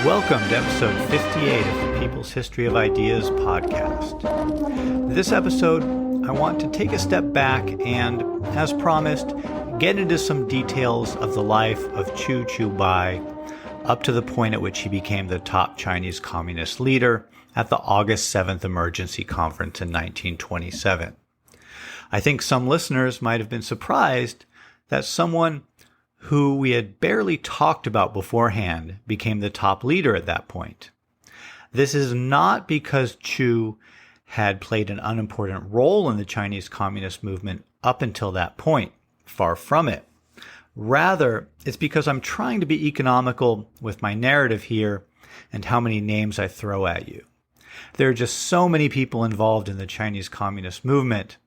Welcome to episode 58 of the People's History of Ideas podcast. This episode, I want to take a step back and, as promised, get into some details of the life of Qu Qiubai up to the point at which he became the top Chinese communist leader at the August 7th Emergency Conference in 1927. I think some listeners might have been surprised that someone who we had barely talked about beforehand became the top leader at that point. This is not because Qu had played an unimportant role in the Chinese Communist movement up until that point. Far from it. Rather, it's because I'm trying to be economical with my narrative here and how many names I throw at you. There are just so many people involved in the Chinese Communist movement,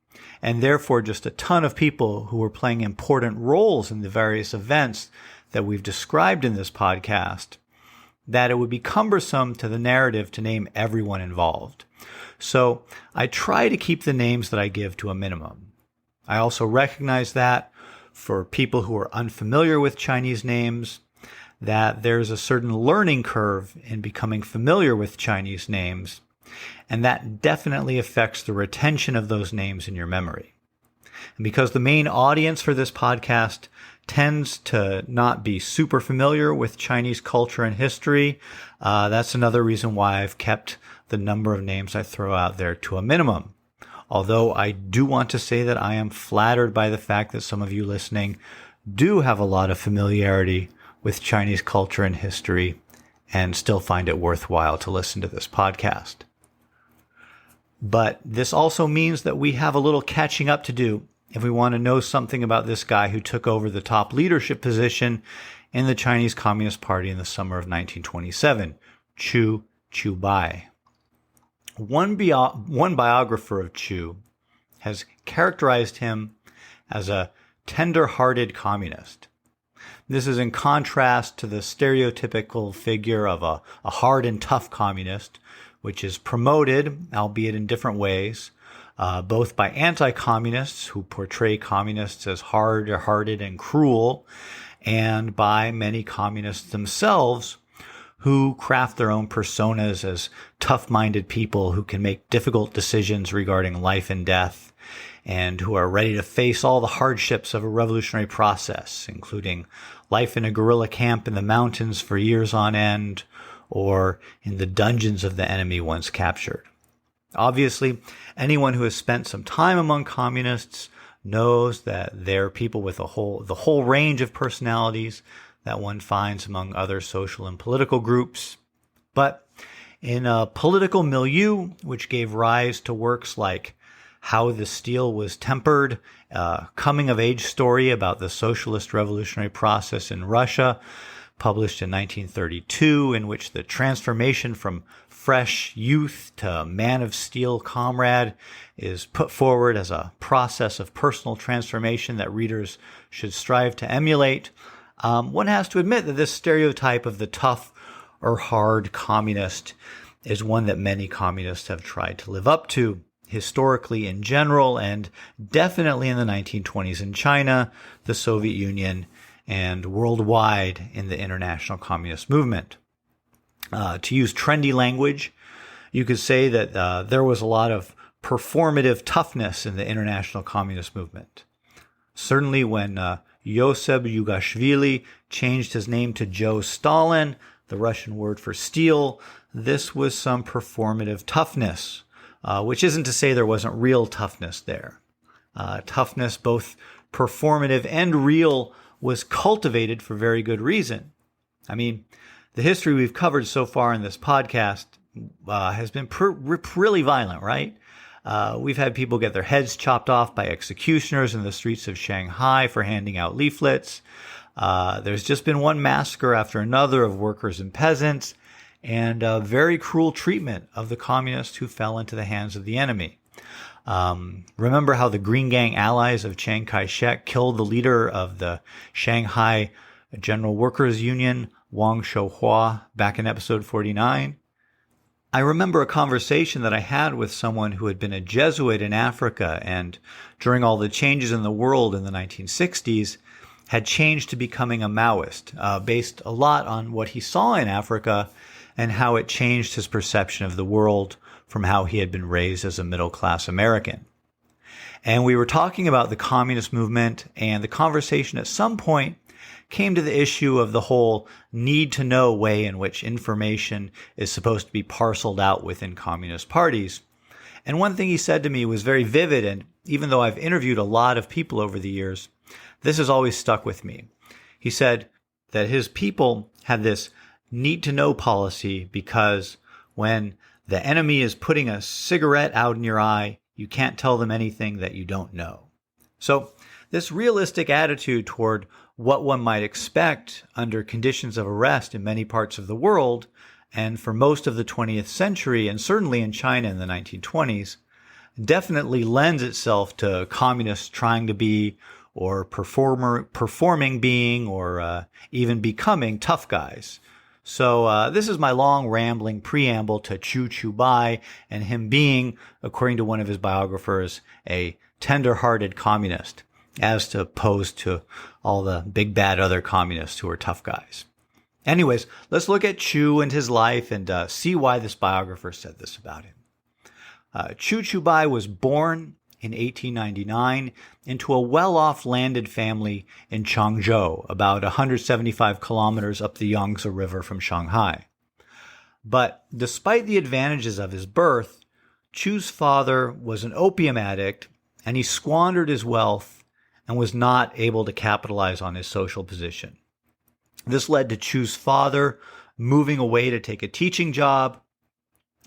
and therefore just a ton of people who were playing important roles in the various events that we've described in this podcast, that it would be cumbersome to the narrative to name everyone involved. So I try to keep the names that I give to a minimum. I also recognize that for people who are unfamiliar with Chinese names, that there's a certain learning curve in becoming familiar with Chinese names, and that definitely affects the retention of those names in your memory. And because the main audience for this podcast tends to not be super familiar with Chinese culture and history, that's another reason why I've kept the number of names I throw out there to a minimum. Although I do want to say that I am flattered by the fact that some of you listening do have a lot of familiarity with Chinese culture and history and still find it worthwhile to listen to this podcast. But this also means that we have a little catching up to do if we want to know something about this guy who took over the top leadership position in the Chinese Communist Party in the summer of 1927, Qu Qiubai. One biographer of Qu has characterized him as a tender-hearted communist. This is in contrast to the stereotypical figure of a hard and tough communist, which is promoted, albeit in different ways, both by anti-communists who portray communists as hard-hearted and cruel, and by many communists themselves who craft their own personas as tough-minded people who can make difficult decisions regarding life and death, and who are ready to face all the hardships of a revolutionary process, including life in a guerrilla camp in the mountains for years on end, or in the dungeons of the enemy once captured. Obviously, anyone who has spent some time among communists knows that they're people with the whole range of personalities that one finds among other social and political groups. But in a political milieu, which gave rise to works like How the Steel Was Tempered, a coming-of-age story about the socialist revolutionary process in Russia, published in 1932, in which the transformation from fresh youth to man of steel comrade is put forward as a process of personal transformation that readers should strive to emulate. One has to admit that this stereotype of the tough or hard communist is one that many communists have tried to live up to, historically in general, and definitely in the 1920s in China, the Soviet Union, and worldwide in the international communist movement. To use trendy language, you could say that there was a lot of performative toughness in the international communist movement. Certainly when Josip Yugashvili changed his name to Joe Stalin, the Russian word for steel, this was some performative toughness, which isn't to say there wasn't real toughness there. Toughness, both performative and real, was cultivated for very good reason. I mean, the history we've covered so far in this podcast has been really violent, right? We've had people get their heads chopped off by executioners in the streets of Shanghai for handing out leaflets. There's just been one massacre after another of workers and peasants, and very cruel treatment of the communists who fell into the hands of the enemy. Remember how the Green Gang allies of Chiang Kai-shek killed the leader of the Shanghai General Workers Union, Wang Shouhua, back in episode 49? I remember a conversation that I had with someone who had been a Jesuit in Africa, and during all the changes in the world in the 1960s, had changed to becoming a Maoist, based a lot on what he saw in Africa and how it changed his perception of the world from how he had been raised as a middle-class American. And we were talking about the communist movement, and the conversation at some point came to the issue of the whole need-to-know way in which information is supposed to be parceled out within communist parties. And one thing he said to me was very vivid, and even though I've interviewed a lot of people over the years, this has always stuck with me. He said that his people had this need-to-know policy because when the enemy is putting a cigarette out in your eye, you can't tell them anything that you don't know. So this realistic attitude toward what one might expect under conditions of arrest in many parts of the world, and for most of the 20th century, and certainly in China in the 1920s, definitely lends itself to communists trying to be, or performing being, or even becoming tough guys. So this is my long rambling preamble to Qu Qiubai and him being, according to one of his biographers, a tender-hearted communist, as opposed to all the big bad other communists who are tough guys. Anyways, let's look at Qu and his life and see why this biographer said this about him. Qu Qiubai was born in 1899 into a well-off landed family in Changzhou, about 175 kilometers up the Yangtze River from Shanghai. But despite the advantages of his birth, Qu's father was an opium addict, and he squandered his wealth and was not able to capitalize on his social position. This led to Qu's father moving away to take a teaching job,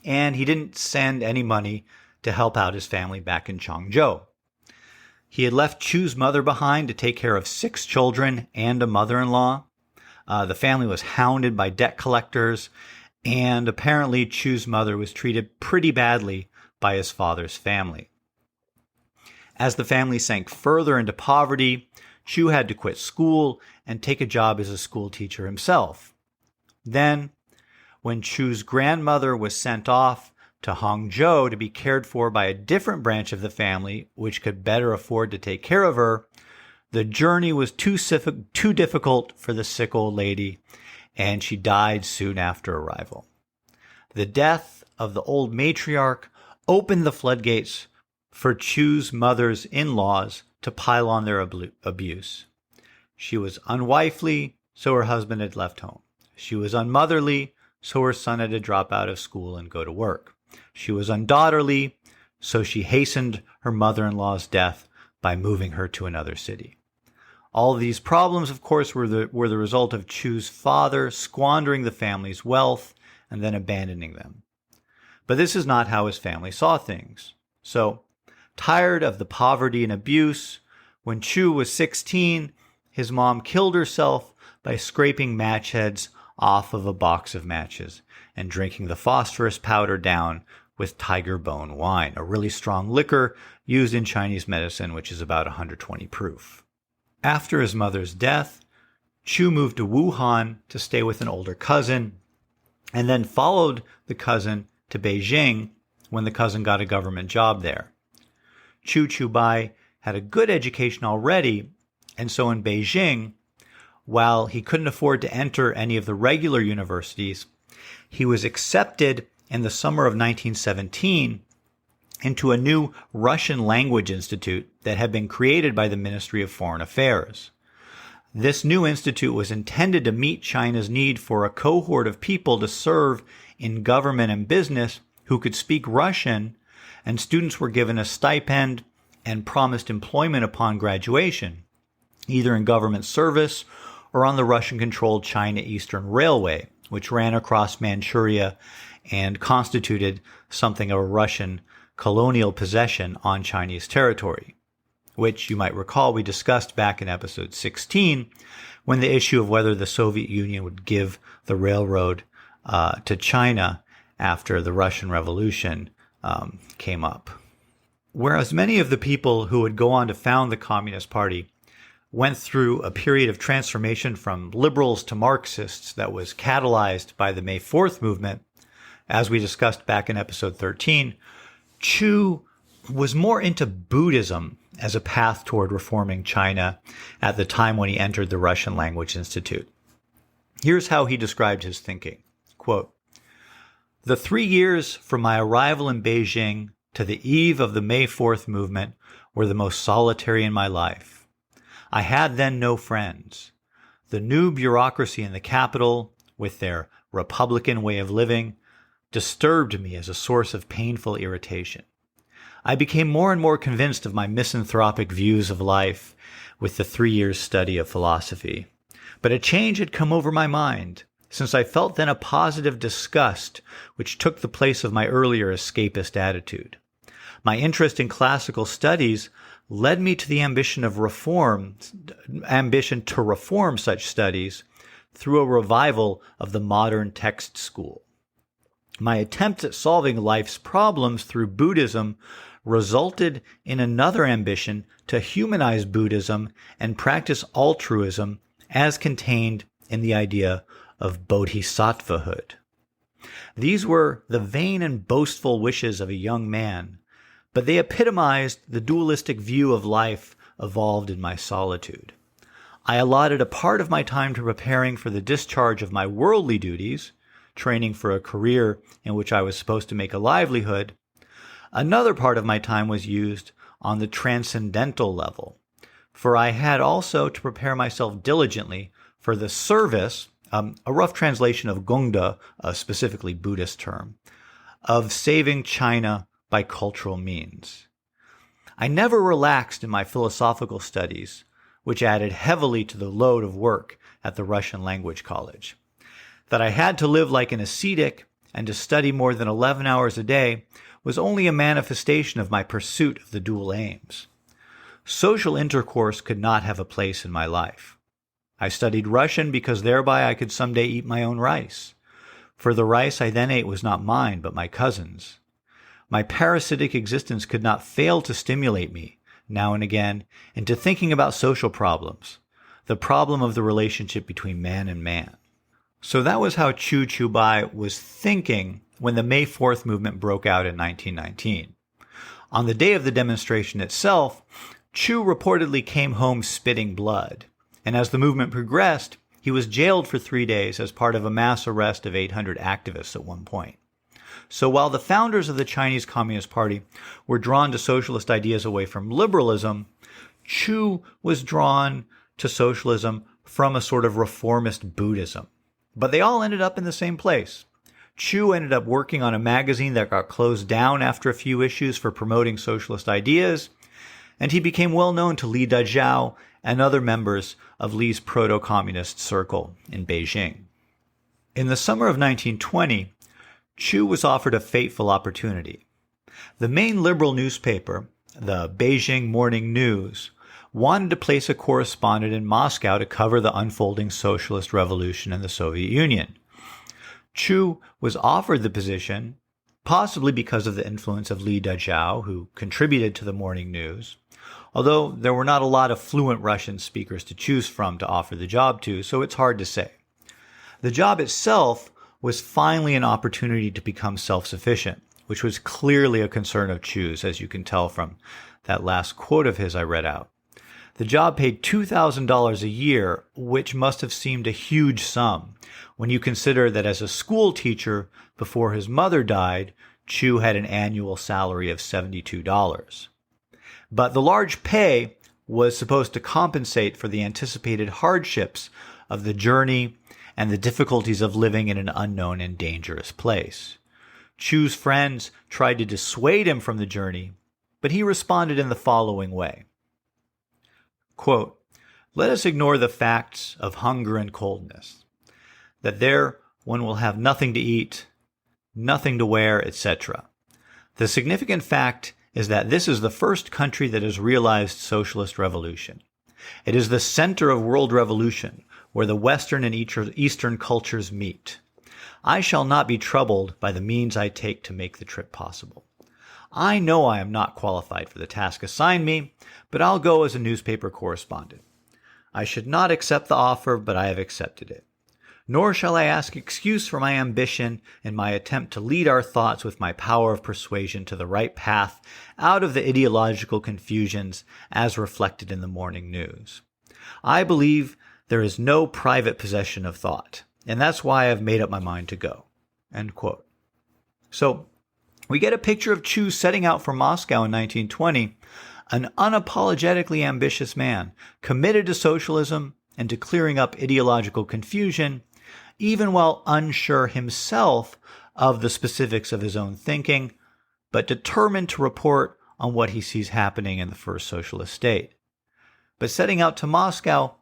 and he didn't send any money to help out his family back in Changzhou. He had left Qu's mother behind to take care of 6 children and a mother-in-law. The family was hounded by debt collectors, and apparently Qu's mother was treated pretty badly by his father's family. As the family sank further into poverty, Qu had to quit school and take a job as a school teacher himself. Then, when Qu's grandmother was sent off to Hangzhou to be cared for by a different branch of the family, which could better afford to take care of her, the journey was too difficult for the sick old lady, and she died soon after arrival. The death of the old matriarch opened the floodgates for Qu's mother's in-laws to pile on their abuse. She was unwifely, so her husband had left home. She was unmotherly, so her son had to drop out of school and go to work. She was undaughterly, so she hastened her mother-in-law's death by moving her to another city. All of these problems, of course, were the result of Qu's father squandering the family's wealth and then abandoning them. But this is not how his family saw things. So, tired of the poverty and abuse, when Qu was 16, his mom killed herself by scraping match heads off of a box of matches and drinking the phosphorus powder down with tiger bone wine, a really strong liquor used in Chinese medicine, which is about 120 proof. After his mother's death, Qu moved to Wuhan to stay with an older cousin, and then followed the cousin to Beijing when the cousin got a government job there. Qu Qiubai had a good education already, and so in Beijing, while he couldn't afford to enter any of the regular universities, he was accepted in the summer of 1917 into a new Russian language institute that had been created by the Ministry of Foreign Affairs. This new institute was intended to meet China's need for a cohort of people to serve in government and business who could speak Russian, and students were given a stipend and promised employment upon graduation, either in government service or on the Russian-controlled China Eastern Railway, which ran across Manchuria and constituted something of a Russian colonial possession on Chinese territory, which you might recall we discussed back in episode 16 when the issue of whether the Soviet Union would give the railroad to China after the Russian Revolution came up. Whereas many of the people who would go on to found the Communist Party went through a period of transformation from liberals to Marxists that was catalyzed by the May 4th movement, as we discussed back in episode 13, Qu was more into Buddhism as a path toward reforming China at the time when he entered the Russian Language Institute. Here's how he described his thinking. Quote, "The 3 years from my arrival in Beijing to the eve of the May 4th movement were the most solitary in my life. I had then no friends. The new bureaucracy in the capital, with their Republican way of living, disturbed me as a source of painful irritation. I became more and more convinced of my misanthropic views of life with the 3 years' study of philosophy. But a change had come over my mind, since I felt then a positive disgust which took the place of my earlier escapist attitude. My interest in classical studies led me to the ambition to reform such studies through a revival of the modern text school. My attempts at solving life's problems through Buddhism resulted in another ambition to humanize Buddhism and practice altruism as contained in the idea of bodhisattvahood. These were the vain and boastful wishes of a young man, but they epitomized the dualistic view of life evolved in my solitude. I allotted a part of my time to preparing for the discharge of my worldly duties, training for a career in which I was supposed to make a livelihood. Another part of my time was used on the transcendental level, for I had also to prepare myself diligently for the service, a rough translation of Gongda, a specifically Buddhist term, of saving China by cultural means. I never relaxed in my philosophical studies, which added heavily to the load of work at the Russian Language College. That I had to live like an ascetic and to study more than 11 hours a day was only a manifestation of my pursuit of the dual aims. Social intercourse could not have a place in my life. I studied Russian because thereby I could someday eat my own rice. For the rice I then ate was not mine, but my cousin's. My parasitic existence could not fail to stimulate me, now and again, into thinking about social problems, the problem of the relationship between man and man. So that was how Qu Qiubai was thinking when the May 4th movement broke out in 1919. On the day of the demonstration itself, Qu reportedly came home spitting blood, and as the movement progressed, he was jailed for 3 days as part of a mass arrest of 800 activists at one point. So while the founders of the Chinese Communist Party were drawn to socialist ideas away from liberalism, Qu was drawn to socialism from a sort of reformist Buddhism. But they all ended up in the same place. Qu ended up working on a magazine that got closed down after a few issues for promoting socialist ideas, and he became well known to Li Dazhao and other members of Li's proto-communist circle in Beijing. In the summer of 1920, Qu was offered a fateful opportunity. The main liberal newspaper, the Beijing Morning News, wanted to place a correspondent in Moscow to cover the unfolding socialist revolution in the Soviet Union. Qu was offered the position, possibly because of the influence of Li Dazhao, who contributed to the Morning News, although there were not a lot of fluent Russian speakers to choose from to offer the job to, so it's hard to say. The job itself was finally an opportunity to become self-sufficient, which was clearly a concern of Qu's, as you can tell from that last quote of his I read out. The job paid $2,000 a year, which must have seemed a huge sum when you consider that as a school teacher before his mother died, Qu had an annual salary of $72. But the large pay was supposed to compensate for the anticipated hardships of the journey and the difficulties of living in an unknown and dangerous place. Qu's friends tried to dissuade him from the journey, but he responded in the following way. Quote, "Let us ignore the facts of hunger and coldness, that there one will have nothing to eat, nothing to wear, etc. The significant fact is that this is the first country that has realized socialist revolution. It is the center of world revolution, where the Western and Eastern cultures meet. I shall not be troubled by the means I take to make the trip possible. I know I am not qualified for the task assigned me, but I'll go as a newspaper correspondent. I should not accept the offer, but I have accepted it. Nor shall I ask excuse for my ambition in my attempt to lead our thoughts with my power of persuasion to the right path out of the ideological confusions as reflected in the morning news. I believe there is no private possession of thought, and that's why I've made up my mind to go." End quote. So we get a picture of Qu setting out for Moscow in 1920, an unapologetically ambitious man, committed to socialism and to clearing up ideological confusion, even while unsure himself of the specifics of his own thinking, but determined to report on what he sees happening in the first socialist state. But setting out to Moscow,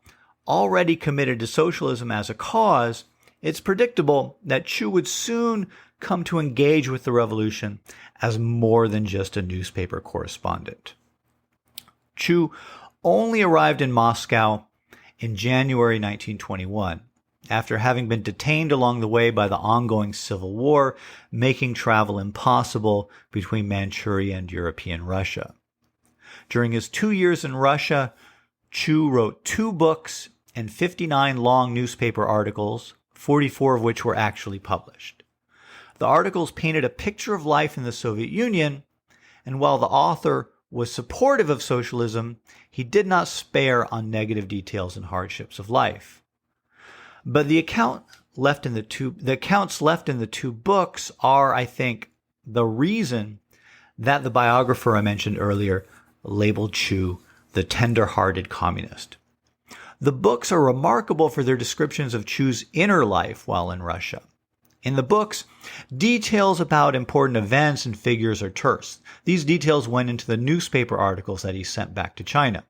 already committed to socialism as a cause, it's predictable that Qu would soon come to engage with the revolution as more than just a newspaper correspondent. Qu only arrived in Moscow in January 1921, after having been detained along the way by the ongoing civil war, making travel impossible between Manchuria and European Russia. During his 2 years in Russia, Qu wrote 2 books and 59 long newspaper articles, 44 of which were actually published. The articles painted a picture of life in the Soviet Union, and while the author was supportive of socialism, he did not spare on negative details and hardships of life. But the accounts left in the two books are, I think, the reason that the biographer I mentioned earlier labeled Qu the tender-hearted communist. The books are remarkable for their descriptions of Qu's inner life while in Russia. In the books, details about important events and figures are terse. These details went into the newspaper articles that he sent back to China.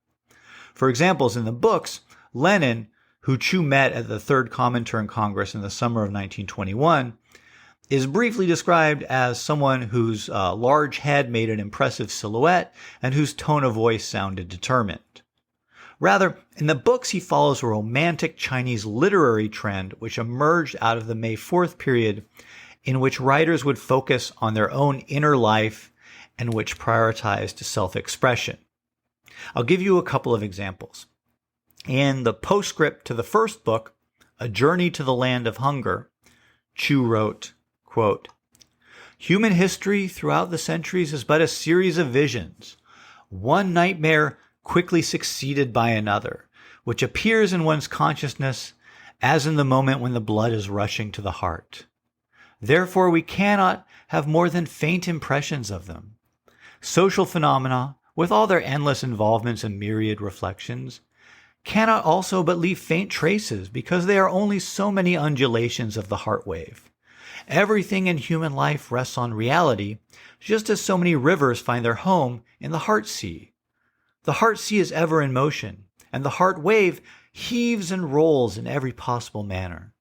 For examples, in the books, Lenin, who Qu met at the Third Comintern Congress in the summer of 1921, is briefly described as someone whose large head made an impressive silhouette and whose tone of voice sounded determined. Rather, in the books he follows a romantic Chinese literary trend which emerged out of the May 4th period, in which writers would focus on their own inner life and which prioritized self-expression. I'll give you a couple of examples. In the postscript to the first book, A Journey to the Land of Hunger, Qu wrote, quote, "Human history throughout the centuries is but a series of visions, one nightmare quickly succeeded by another, which appears in one's consciousness as in the moment when the blood is rushing to the heart. Therefore, we cannot have more than faint impressions of them. Social phenomena, with all their endless involvements and myriad reflections, cannot also but leave faint traces because they are only so many undulations of the heart wave. Everything in human life rests on reality, just as so many rivers find their home in the heart sea. The heart sea is ever in motion, and the heart wave heaves and rolls in every possible manner.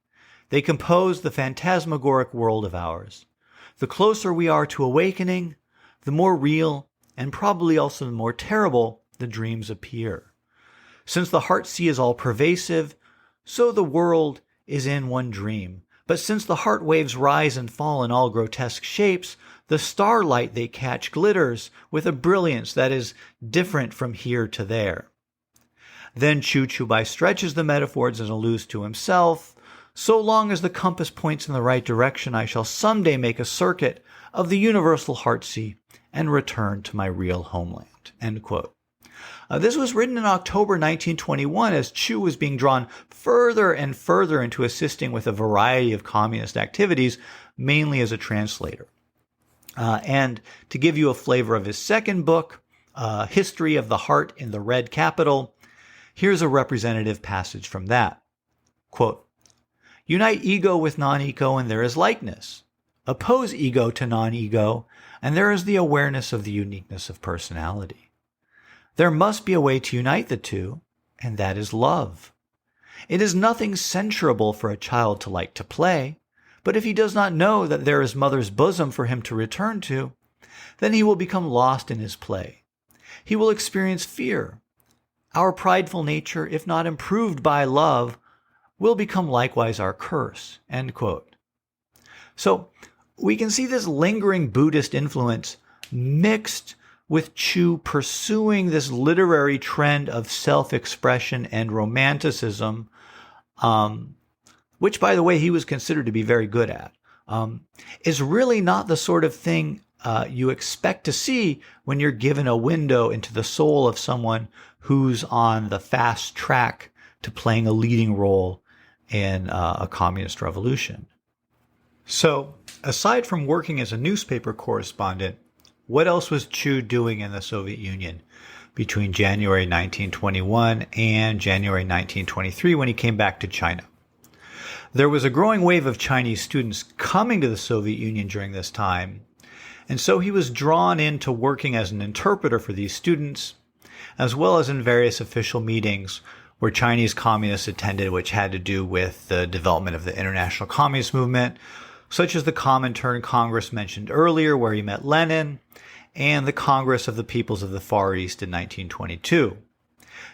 They compose the phantasmagoric world of ours. The closer we are to awakening, the more real, and probably also the more terrible, the dreams appear. Since the heart sea is all pervasive, so the world is in one dream. But since the heart waves rise and fall in all grotesque shapes, the starlight they catch glitters with a brilliance that is different from here to there." Then Qu Qiubai stretches the metaphors and alludes to himself. "So long as the compass points in the right direction, I shall someday make a circuit of the universal heart sea and return to my real homeland." End quote. This was written in October 1921 as Qu was being drawn further and further into assisting with a variety of communist activities, mainly as a translator. And to give you a flavor of his second book, History of the Heart in the Red Capital, here's a representative passage from that. Quote, "Unite ego with non-ego and there is likeness. Oppose ego to non-ego and there is the awareness of the uniqueness of personality. There must be a way to unite the two, and that is love. It is nothing censurable for a child to like to play, but if he does not know that there is mother's bosom for him to return to, then he will become lost in his play. He will experience fear. Our prideful nature, if not improved by love, will become likewise our curse." End quote. So we can see this lingering Buddhist influence mixed with Qu pursuing this literary trend of self-expression and romanticism, which, by the way, he was considered to be very good at, is really not the sort of thing you expect to see when you're given a window into the soul of someone who's on the fast track to playing a leading role in a communist revolution. So, aside from working as a newspaper correspondent, what else was Qu doing in the Soviet Union between January 1921 and January 1923 when he came back to China? There was a growing wave of Chinese students coming to the Soviet Union during this time, and so he was drawn into working as an interpreter for these students, as well as in various official meetings where Chinese communists attended, which had to do with the development of the international communist movement, such as the Comintern Congress mentioned earlier, where he met Lenin, and the Congress of the Peoples of the Far East in 1922.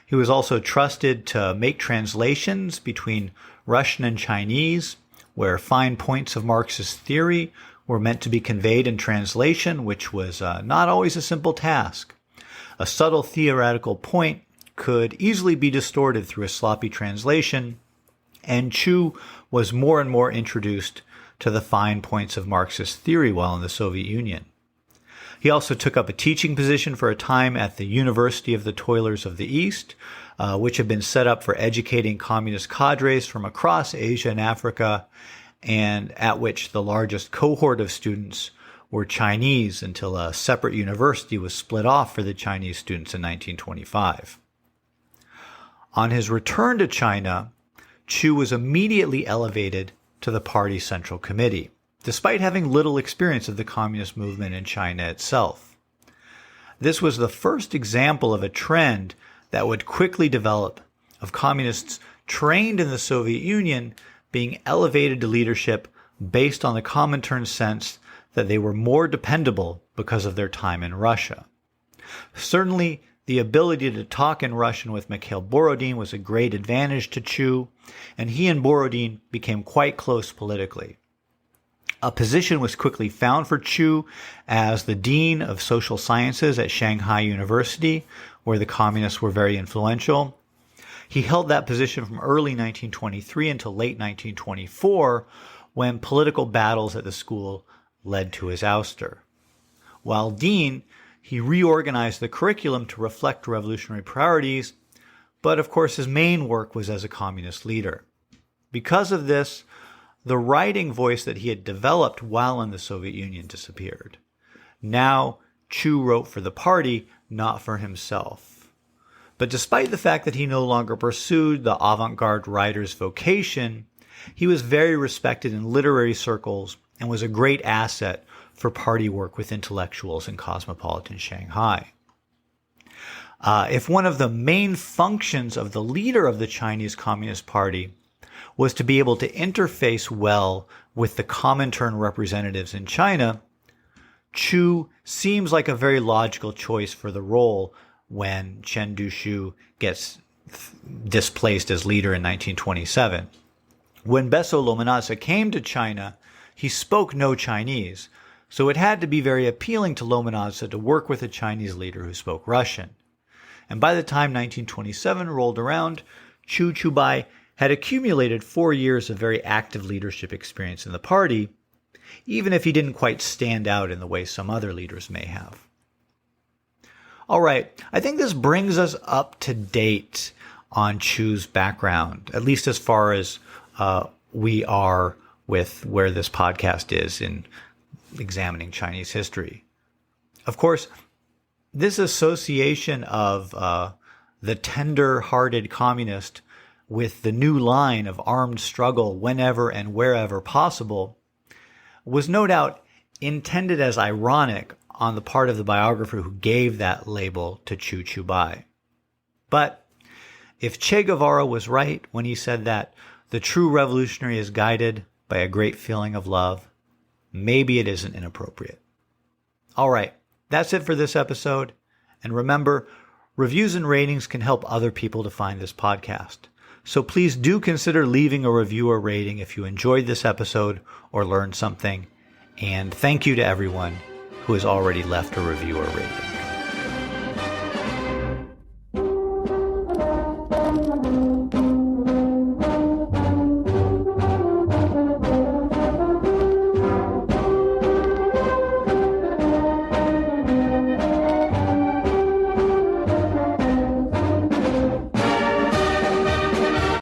He was also trusted to make translations between Russian and Chinese, where fine points of Marxist theory were meant to be conveyed in translation, which was not always a simple task. A subtle theoretical point could easily be distorted through a sloppy translation, and Qu was more and more introduced to the fine points of Marxist theory while in the Soviet Union. He also took up a teaching position for a time at the University of the Toilers of the East, which had been set up for educating communist cadres from across Asia and Africa, and at which the largest cohort of students were Chinese until a separate university was split off for the Chinese students in 1925. On his return to China, Qu was immediately elevated to the party's Central Committee, despite having little experience of the communist movement in China itself. This was the first example of a trend that would quickly develop of communists trained in the Soviet Union being elevated to leadership based on the Comintern's sense that they were more dependable because of their time in Russia. Certainly, the ability to talk in Russian with Mikhail Borodin was a great advantage to Qu, and he and Borodin became quite close politically. A position was quickly found for Qu as the Dean of Social Sciences at Shanghai University, where the communists were very influential. He held that position from early 1923 until late 1924, when political battles at the school led to his ouster. While dean, he reorganized the curriculum to reflect revolutionary priorities, but of course his main work was as a communist leader. Because of this, the writing voice that he had developed while in the Soviet Union disappeared. Now, Qu wrote for the party, not for himself. But despite the fact that he no longer pursued the avant-garde writer's vocation, he was very respected in literary circles and was a great asset for party work with intellectuals in cosmopolitan Shanghai. If one of the main functions of the leader of the Chinese Communist Party was to be able to interface well with the Comintern representatives in China, Qu seems like a very logical choice for the role when Chen Duxiu gets displaced as leader in 1927. When Besso Lominadze came to China, he spoke no Chinese, so it had to be very appealing to Lominadze to work with a Chinese leader who spoke Russian. And by the time 1927 rolled around, Qu Qiubai had accumulated 4 years of very active leadership experience in the party, even if he didn't quite stand out in the way some other leaders may have. All right, I think this brings us up to date on Qu's background, at least as far as we are with where this podcast is in examining Chinese history. Of course, this association of the tender-hearted communist with the new line of armed struggle whenever and wherever possible was no doubt intended as ironic on the part of the biographer who gave that label to Qu Qiubai. But if Che Guevara was right when he said that the true revolutionary is guided by a great feeling of love, maybe it isn't inappropriate. All right, that's it for this episode. And remember, reviews and ratings can help other people to find this podcast. So please do consider leaving a review or rating if you enjoyed this episode or learned something. And thank you to everyone who has already left a review or rating.